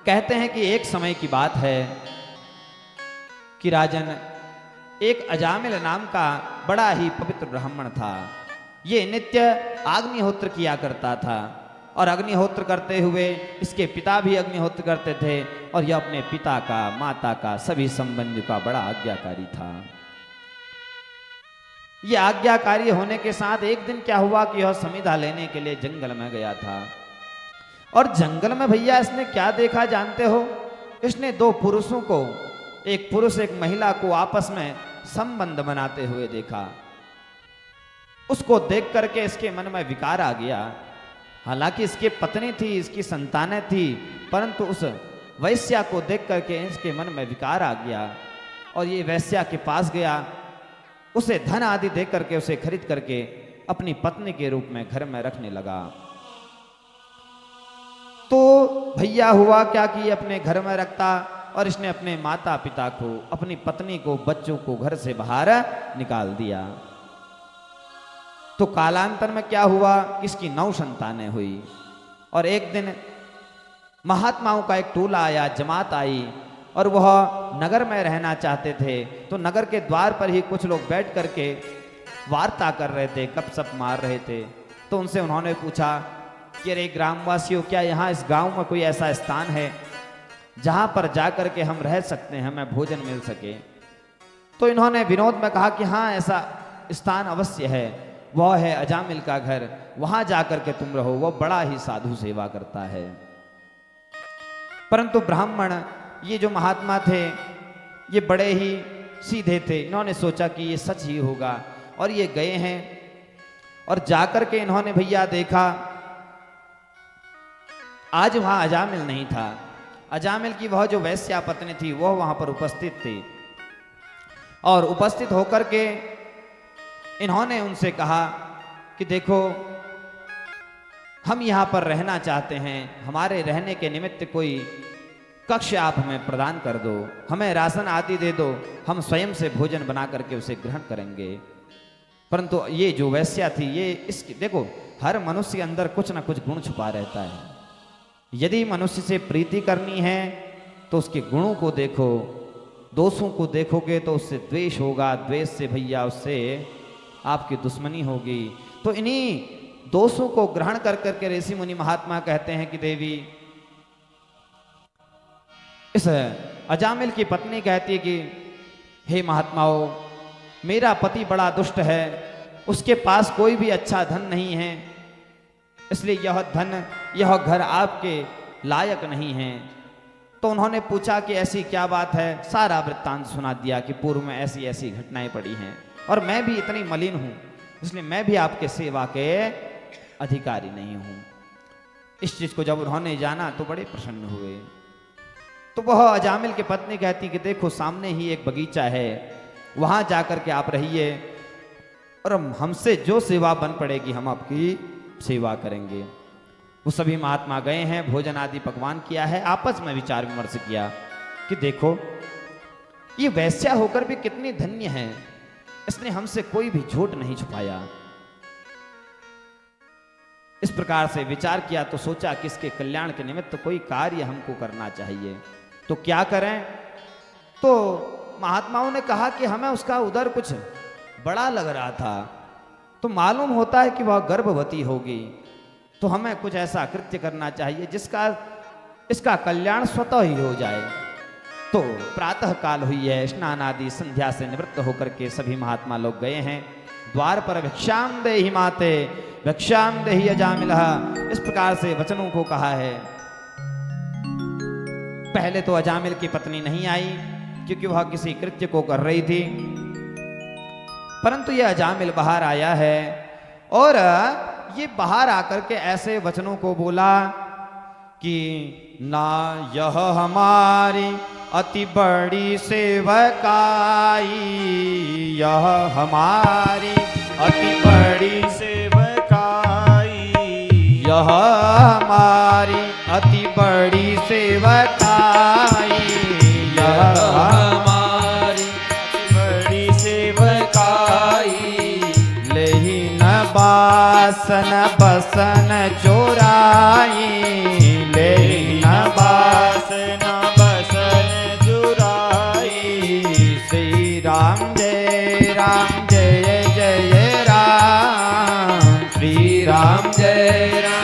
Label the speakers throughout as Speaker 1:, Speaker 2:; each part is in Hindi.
Speaker 1: कहते हैं कि एक समय की बात है कि राजन एक अजामिल नाम का बड़ा ही पवित्र ब्राह्मण था। ये नित्य अग्निहोत्र किया करता था और अग्निहोत्र करते हुए इसके पिता भी अग्निहोत्र करते थे और यह अपने पिता का, माता का, सभी संबंधियों का बड़ा आज्ञाकारी था। यह आज्ञाकारी होने के साथ एक दिन क्या हुआ कि यह समिधा लेने के लिए जंगल में गया था और जंगल में भैया इसने क्या देखा जानते हो? इसने दो पुरुषों को, एक पुरुष एक महिला को आपस में संबंध बनाते हुए देखा। उसको देख करके इसके मन में विकार आ गया। हालांकि इसकी पत्नी थी, इसकी संतानें थी, परंतु उस वैश्या को देख करके इसके मन में विकार आ गया और ये वैश्या के पास गया। उसे धन आदि दे करके उसे खरीद करके अपनी पत्नी के रूप में घर में रखने लगा। तो भैया हुआ क्या कि अपने घर में रखता और इसने अपने माता पिता को, अपनी पत्नी को, बच्चों को घर से बाहर निकाल दिया। तो कालांतर में क्या हुआ, इसकी 9 संतानें हुई और एक दिन महात्माओं का एक टोला आया, जमात आई और वह नगर में रहना चाहते थे। तो नगर के द्वार पर ही कुछ लोग बैठ करके वार्ता कर रहे थे, गपशप मार रहे थे। तो उनसे उन्होंने पूछा कि अरे ग्रामवासियों, क्या यहाँ इस गांव में कोई ऐसा स्थान है जहां पर जाकर के हम रह सकते हैं, हमें भोजन मिल सके? तो इन्होंने विनोद में कहा कि हाँ, ऐसा स्थान अवश्य है, वह है अजामिल का घर, वहां जाकर के तुम रहो, वह बड़ा ही साधु सेवा करता है। परंतु ब्राह्मण, ये जो महात्मा थे, ये बड़े ही सीधे थे। इन्होंने सोचा कि ये सच ही होगा और ये गए हैं और जाकर के इन्होंने भैया देखा, आज वहां अजामिल नहीं था। अजामिल की वह जो वैश्या पत्नी थी वह वहां पर उपस्थित थी और उपस्थित होकर के इन्होंने उनसे कहा कि देखो, हम यहाँ पर रहना चाहते हैं, हमारे रहने के निमित्त कोई कक्ष आप हमें प्रदान कर दो, हमें राशन आदि दे दो, हम स्वयं से भोजन बना करके उसे ग्रहण करेंगे। परंतु ये जो वैश्या थी, ये इसकी देखो, हर मनुष्य के अंदर कुछ ना कुछ गुण छुपा रहता है। यदि मनुष्य से प्रीति करनी है तो उसके गुणों को देखो, दोषों को देखोगे तो उससे द्वेष होगा, द्वेष से भैया उससे आपकी दुश्मनी होगी। तो इन्हीं दोषों को ग्रहण कर करके ऋषि मुनि महात्मा कहते हैं कि देवी, इस अजामिल की पत्नी कहती है कि हे महात्माओं, मेरा पति बड़ा दुष्ट है, उसके पास कोई भी अच्छा धन नहीं है, इसलिए यह धन, यह घर आपके लायक नहीं है। तो उन्होंने पूछा कि ऐसी क्या बात है? सारा वृत्तांत सुना दिया कि पूर्व में ऐसी ऐसी घटनाएं पड़ी हैं और मैं भी इतनी मलिन हूं, इसलिए मैं भी आपके सेवा के अधिकारी नहीं हूं। इस चीज को जब उन्होंने जाना तो बड़े प्रसन्न हुए। तो वह अजामिल की पत्नी कहती कि देखो, सामने ही एक बगीचा है, वहां जाकर के आप रहिए और हमसे जो सेवा बन पड़ेगी हम आपकी सेवा करेंगे। वो सभी महात्मा गए हैं, भोजन आदि पकवान किया है, आपस में विचार विमर्श किया कि देखो, ये वैश्या होकर भी कितनी धन्य है, इसने हमसे कोई भी झूठ नहीं छुपाया। इस प्रकार से विचार किया तो सोचा कि इसके कल्याण के निमित्त कोई कार्य हमको करना चाहिए, तो क्या करें? तो महात्माओं ने कहा कि हमें उसका उदर कुछ बड़ा लग रहा था, तो मालूम होता है कि वह गर्भवती होगी, तो हमें कुछ ऐसा कृत्य करना चाहिए जिसका इसका कल्याण स्वतः ही हो जाए। तो प्रातः काल हुई है, स्नान आदि संध्या से निवृत्त होकर के सभी महात्मा लोग गए हैं। द्वार पर भिक्षाम देहि माते भिक्षाम देहि अजामिलः, इस प्रकार से वचनों को कहा है। पहले तो अजामिल की पत्नी नहीं आई क्योंकि वह किसी कृत्य को कर रही थी, परंतु यह अजामिल बाहर आया है और ये बाहर आकर के ऐसे वचनों को बोला कि ना यह हमारी अति बड़ी सेवकाई, यह हमारी अति बड़ी सेवकाई, यह हमारी अति बड़ी सेवकाई, यह हमारी अति बड़ी सेवकाई, लेहि न बासन बसन चोराई, लेहि न बासन राम जय राम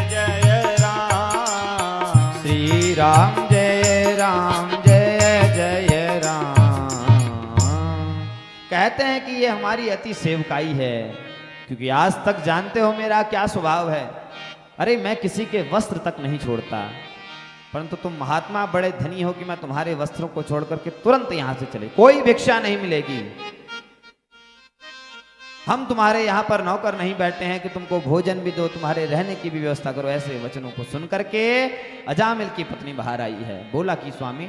Speaker 2: जय जय राम।
Speaker 1: श्री राम जय राम जय जय राम। कहते हैं कि ये हमारी अति सेवकाई है, क्योंकि आज तक जानते हो मेरा क्या स्वभाव है। अरे मैं किसी के वस्त्र तक नहीं छोड़ता, परंतु तुम महात्मा बड़े धनी हो कि मैं तुम्हारे वस्त्रों को छोड़ करके तुरंत यहां से चले, कोई भिक्षा नहीं मिलेगी। हम तुम्हारे यहां पर नौकर नहीं बैठे हैं कि तुमको भोजन भी दो, तुम्हारे रहने की भी व्यवस्था करो। ऐसे वचनों को सुन करके अजामिल की पत्नी बाहर आई है। बोला कि स्वामी,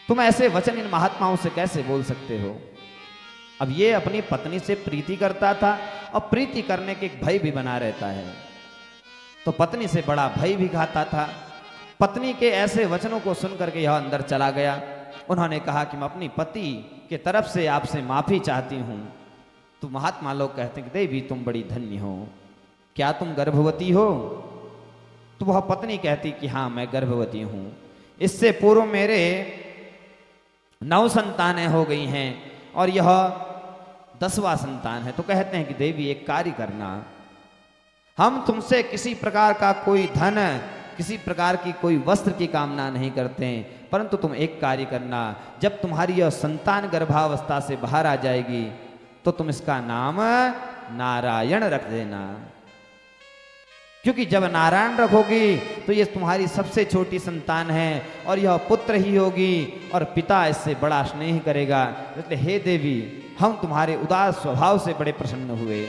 Speaker 1: तुम ऐसे वचन इन महात्माओं से कैसे बोल सकते हो? अब ये अपनी पत्नी से प्रीति करता था और प्रीति करने के एक भय भी बना रहता है, तो पत्नी से बड़ा भय भी खाता था। पत्नी के ऐसे वचनों को सुन करके यह अंदर चला गया। उन्होंने कहा कि मैं अपनी पति के तरफ से आपसे माफी चाहती हूं। तो महात्मा लोग कहते हैं कि देवी तुम बड़ी धन्य हो, क्या तुम गर्भवती हो? तो वह पत्नी कहती कि हाँ मैं गर्भवती हूं, इससे पूर्व मेरे 9 संतानें हो गई हैं और यह 10वां संतान है। तो कहते हैं कि देवी एक कार्य करना, हम तुमसे किसी प्रकार का कोई धन, किसी प्रकार की कोई वस्त्र की कामना नहीं करते, परंतु तुम एक कार्य करना, जब तुम्हारी यह संतान गर्भावस्था से बाहर आ जाएगी तो तुम इसका नाम नारायण रख देना। क्योंकि जब नारायण रखोगी तो ये तुम्हारी सबसे छोटी संतान है और यह पुत्र ही होगी और पिता इससे बड़ा स्नेह करेगा। इसलिए हे देवी, हम तुम्हारे उदार स्वभाव से बड़े प्रसन्न हुए।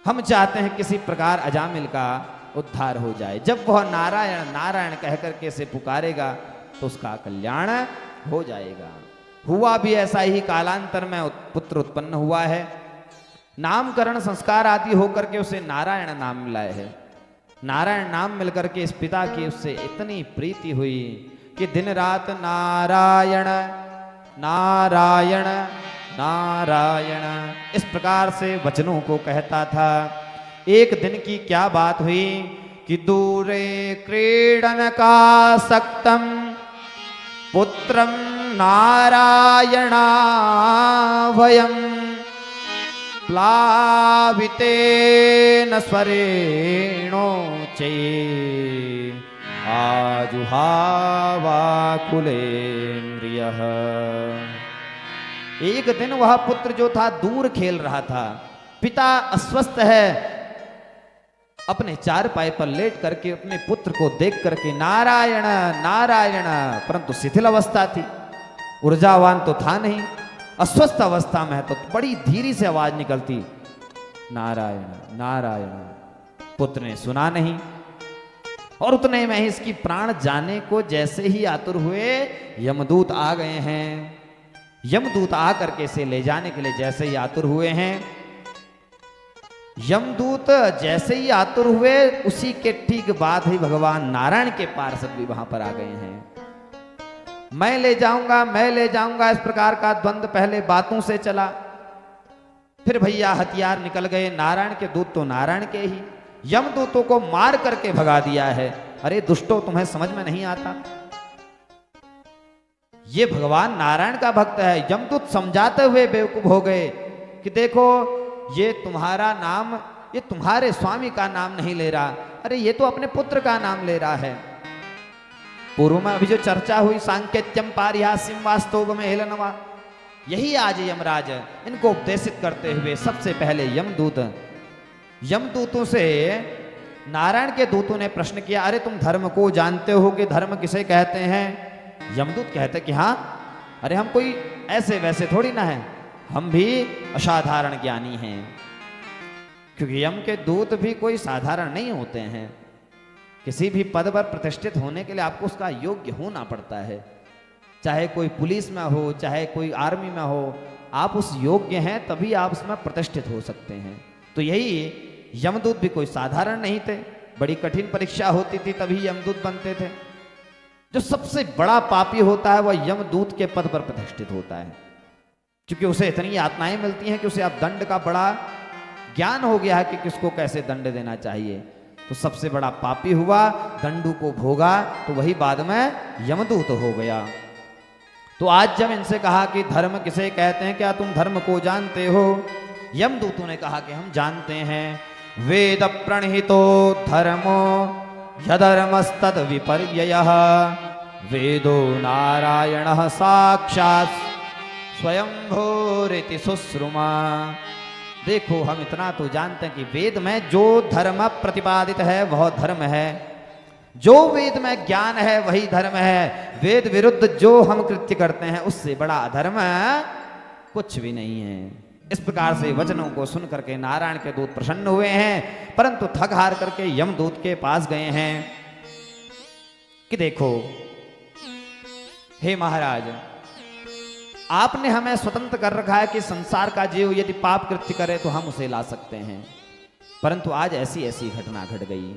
Speaker 1: हम चाहते हैं किसी प्रकार अजामिल का उद्धार हो जाए। जब वह नारायण नारायण कहकर के इसे पुकारेगा तो उसका कल्याण हो जाएगा। हुआ भी ऐसा ही, कालांतर में पुत्र उत्पन्न हुआ है। नामकरण संस्कार आदि होकर के उसे नारायण नाम मिला है। नारायण नाम मिलकर के इस पिता की उससे इतनी प्रीति हुई कि दिन रात नारायण नारायण नारायण इस प्रकार से वचनों को कहता था। एक दिन की क्या बात हुई कि दूरे क्रीडन का सक्तम पुत्रम नारायणा वयम प्लावितेन स्वरेणो चे आजुहावाकुलेन्द्रियः। एक दिन वह पुत्र जो था दूर खेल रहा था। पिता अस्वस्थ है, अपने चारपाई पर लेट करके अपने पुत्र को देख करके नारायण नारायण, परंतु शिथिल अवस्था थी, ऊर्जावान तो था नहीं, अस्वस्थ अवस्था में है तो बड़ी धीरे से आवाज निकलती नारायण नारायण। पुत्र ने सुना नहीं और उतने में ही इसकी प्राण जाने को जैसे ही आतुर हुए यमदूत आ गए हैं। यमदूत आकर के इसे ले जाने के लिए जैसे ही आतुर हुए हैं, यमदूत जैसे ही आतुर हुए उसी के ठीक बाद ही भगवान नारायण के पार्षद भी वहां पर आ गए हैं। मैं ले जाऊंगा मैं ले जाऊंगा, इस प्रकार का द्वंद्व पहले बातों से चला, फिर भैया हथियार निकल गए। नारायण के दूत तो नारायण के ही, यमदूतों को मार करके भगा दिया है। अरे दुष्टों, तुम्हें समझ में नहीं आता, ये भगवान नारायण का भक्त है। यमदूत समझाते हुए बेवकूफ हो गए कि देखो ये तुम्हारा नाम, ये तुम्हारे स्वामी का नाम नहीं ले रहा, अरे ये तो अपने पुत्र का नाम ले रहा है। पूर्व में अभी जो चर्चा हुई सांकेत्यम पारिहास्यम वास्तव में हेलनवा, यही आज यमराज इनको उपदेशित करते हुए सबसे पहले यमदूतों से नारायण के दूतों ने प्रश्न किया, अरे तुम धर्म को जानते हो कि धर्म किसे कहते हैं? यमदूत कहते कि हाँ, अरे हम कोई ऐसे वैसे थोड़ी ना है, हम भी असाधारण ज्ञानी हैं। क्योंकि यम के दूत भी कोई साधारण नहीं होते हैं। किसी भी पद पर प्रतिष्ठित होने के लिए आपको उसका योग्य होना पड़ता है। चाहे कोई पुलिस में हो, चाहे कोई आर्मी में हो, आप उस योग्य हैं तभी आप उसमें प्रतिष्ठित हो सकते हैं। तो यही यमदूत भी कोई साधारण नहीं थे, बड़ी कठिन परीक्षा होती थी तभी यमदूत बनते थे। जो सबसे बड़ा पापी होता है वह यमदूत के पद पर प्रतिष्ठित होता है, क्योंकि उसे इतनी यातनाएं मिलती हैं कि उसे अब दंड का बड़ा ज्ञान हो गया है कि किसको कैसे दंड देना चाहिए। तो सबसे बड़ा पापी हुआ, दंडू को भोगा, तो वही बाद में यमदूत हो गया। तो आज जब इनसे कहा कि धर्म किसे कहते हैं, क्या तुम धर्म को जानते हो? यमदूतों ने कहा कि हम जानते हैं वेद प्रणहितो धर्मो यधर्मस्तद विपर्ययः वेदो नारायणः साक्षात् स्वयंभूरिति सुश्रुमा। देखो हम इतना तो जानते हैं कि वेद में जो धर्म प्रतिपादित है वह धर्म है, जो वेद में ज्ञान है वही धर्म है। वेद विरुद्ध जो हम कृत्य करते हैं उससे बड़ा अधर्म कुछ भी नहीं है। इस प्रकार से वचनों को सुन करके नारायण के दूत प्रसन्न हुए हैं, परंतु थक हार करके यमदूत के पास गए हैं कि देखो हे महाराज, आपने हमें स्वतंत्र कर रखा है कि संसार का जीव यदि पाप कृत्य करे तो हम उसे ला सकते हैं, परंतु आज ऐसी ऐसी घटना घट गई।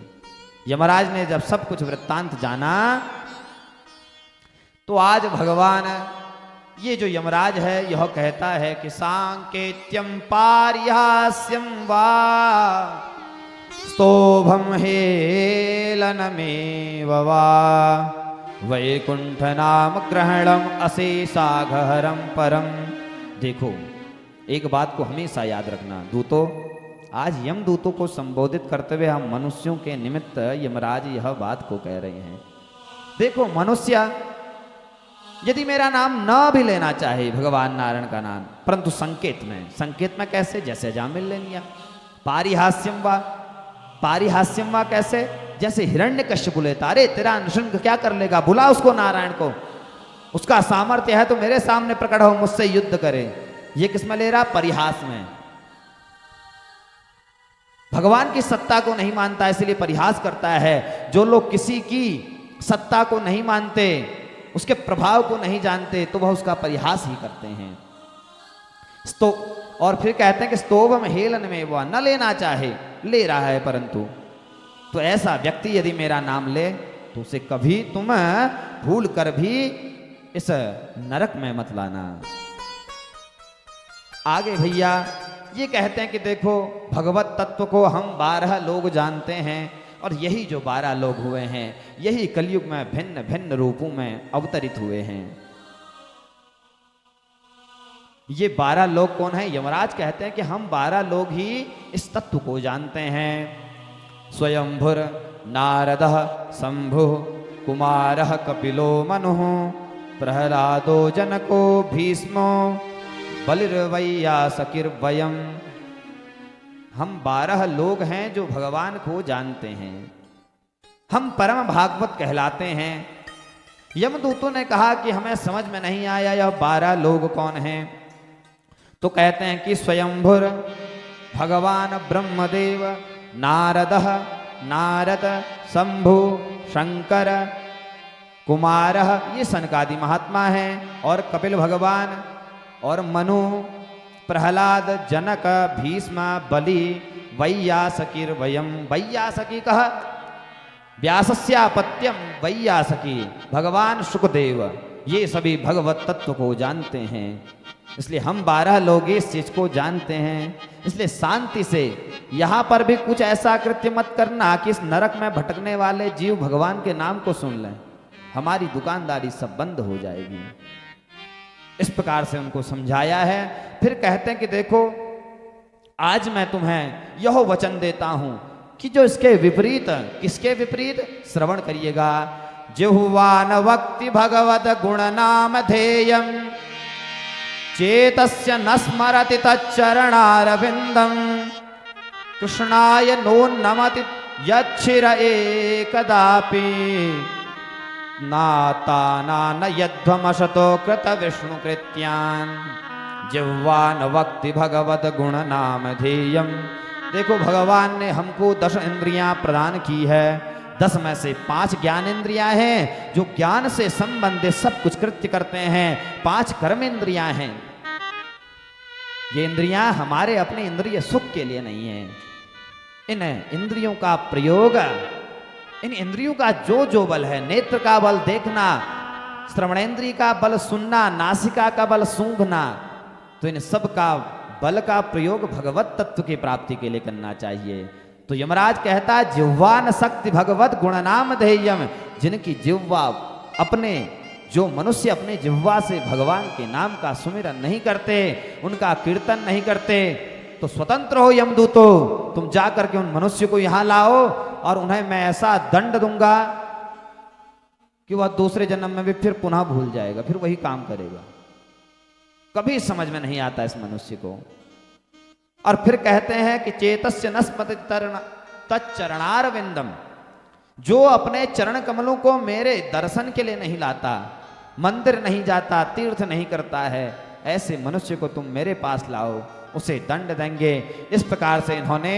Speaker 1: यमराज ने जब सब कुछ वृत्तांत जाना तो आज भगवान ये जो यमराज है यह कहता है कि सांकेत्यम पारिहास्यम वा स्तोभम हेलनमेव वा वैकुंठ नाम ग्रहणम अशेषाघहरम परम। देखो एक बात को हमेशा याद रखना दूतों, आज यमदूतों को संबोधित करते हुए हम मनुष्यों के निमित्त यमराज यह बात को कह रहे हैं। देखो मनुष्य यदि मेरा नाम न भी लेना चाहे भगवान नारायण का नाम, परंतु संकेत में कैसे, जैसे अजामिल ले लिया। पारिहास्यम वा कैसे, जैसे हिरण्यकश्यप लेता, अरे तेरा नृशंक क्या कर लेगा, बुला उसको नारायण को, उसका सामर्थ्य है तो मेरे सामने प्रकट हो, मुझसे युद्ध करे। ये किसमें ले रहा, परिहास में। भगवान की सत्ता को नहीं मानता इसलिए परिहास करता है। जो लोग किसी की सत्ता को नहीं मानते, उसके प्रभाव को नहीं जानते, तो वह उसका परिहास ही करते हैं। और फिर कहते हैं कि स्तोभम हेलन में वह न लेना चाहे, ले रहा है, परंतु तो ऐसा व्यक्ति यदि मेरा नाम ले तो उसे कभी तुम भूल कर भी इस नरक में मत लाना। आगे भैया ये कहते हैं कि देखो भगवत तत्व को हम 12 लोग जानते हैं, और यही जो 12 लोग हुए हैं यही कलयुग में भिन्न भिन्न रूपों में अवतरित हुए हैं। ये 12 लोग कौन है? यमराज कहते हैं कि हम 12 लोग ही इस तत्व को जानते हैं। स्वयंभुर नारदः शंभु कुमारः कपिलो मनुः प्रहलादो जनको भीष्मो बलिर्वैयासकिर्वयम्। हम 12 लोग हैं जो भगवान को जानते हैं, हम परम भागवत कहलाते हैं। यमदूतों ने कहा कि हमें समझ में नहीं आया यह 12 लोग कौन हैं, तो कहते हैं कि स्वयंभुर भगवान ब्रह्मदेव, नारदः नारद, शंभु शंकर, कुमारः ये सनकादि महात्मा हैं, और कपिल भगवान, और मनु, प्रहलाद, जनक, भीष्म, बलि, वैयासकिर्वयम्। वैयासकी कह व्यासस्यापत्यम वैयासकी, भगवान शुकदेव, ये सभी भगवत तत्व को जानते हैं। इसलिए हम 12 लोग इस चीज को जानते हैं। इसलिए शांति से यहां पर भी कुछ ऐसा कृत्य मत करना कि इस नरक में भटकने वाले जीव भगवान के नाम को सुन लें, हमारी दुकानदारी सब बंद हो जाएगी। इस प्रकार से उनको समझाया है। फिर कहते हैं कि देखो आज मैं तुम्हें यह वचन देता हूं कि जो इसके विपरीत, किसके विपरीत, श्रवण करिएगा। जिह्वान वक्ति भगवत गुण नाम धेयम चेतस्य न स्मरति तच्चरणारविंदम कृष्णाय नो नमति यच्छिर एकदापि नाताना न यध्वमशतो कृत विष्णु कृत्यान। जिह्वान वक्ति भगवत गुण नाम धेयम। देखो भगवान ने हमको 10 इंद्रियां प्रदान की है। 10 में से 5 ज्ञान इंद्रियां हैं जो ज्ञान से संबंधित सब कुछ कृत्य करते हैं। 5 कर्म इंद्रियां हैं। ये इंद्रियां हमारे अपने इंद्रिय सुख के लिए नहीं है। इन इंद्रियों का प्रयोग, इन इंद्रियों का जो बल है, नेत्र का बल देखना, श्रवणेंद्रिय का बल सुनना, नासिका का बल सूंघना, तो इन सब का बल का प्रयोग भगवत तत्व की प्राप्ति के लिए करना चाहिए। तो यमराज कहता है जिह्वान शक्ति भगवत गुणनाम धेयम। जिनकी जिह्वा अपने, जो मनुष्य अपने जिह्वा से भगवान के नाम का सुमिरन नहीं करते, उनका कीर्तन नहीं करते, तो स्वतंत्र हो यमदूतो, तुम जा करके उन मनुष्य को यहां लाओ और उन्हें मैं ऐसा दंड दूंगा कि वह दूसरे जन्म में भी फिर पुनः भूल जाएगा, फिर वही काम करेगा। कभी समझ में नहीं आता इस मनुष्य को। और फिर कहते हैं कि चेतस्य नस्मति तच्चरणार विंदम, जो अपने चरण कमलों को मेरे दर्शन के लिए नहीं लाता, मंदिर नहीं जाता, तीर्थ नहीं करता है, ऐसे मनुष्य को तुम मेरे पास लाओ, उसे दंड देंगे। इस प्रकार से इन्होंने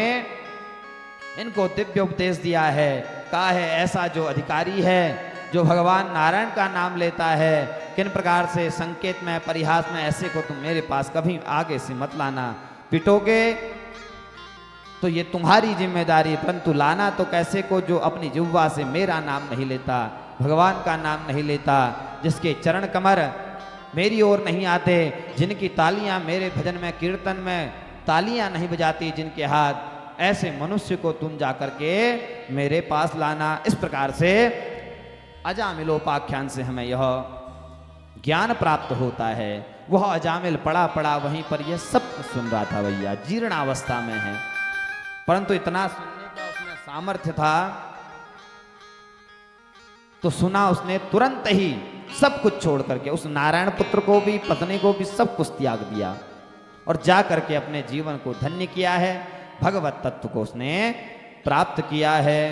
Speaker 1: इनको दिव्य उपदेश दिया है। कहा है ऐसा जो अधिकारी है, जो भगवान नारायण का नाम लेता है, किन प्रकार से संकेत में परिहास में ऐसे को तुम मेरे पास कभी आगे से मत लाना। पिटोगे तो ये तुम्हारी जिम्मेदारी, परंतु लाना तो कैसे को जो अपनी जिह्वा से मेरा नाम नहीं लेता, भगवान का नाम नहीं लेता, जिसके चरण कमर मेरी ओर नहीं आते, जिनकी तालियां मेरे भजन में कीर्तन में तालियां नहीं बजाती जिनके हाथ, ऐसे मनुष्य को तुम जाकर के मेरे पास लाना। इस प्रकार से अजामिलोपाख्यान से हमें यह ज्ञान प्राप्त होता है। वह अजामिल पड़ा पड़ा वहीं पर यह सब सुन रहा था भैया, जीर्णावस्था में है, परंतु इतना सुनने का उसमें सामर्थ्य था तो सुना उसने तुरंत ही, सब कुछ छोड़ करके, उस नारायण पुत्र को भी, पत्नी को भी, सब कुछ त्याग दिया और जा करके अपने जीवन को धन्य किया है, भगवत तत्व को उसने प्राप्त किया है।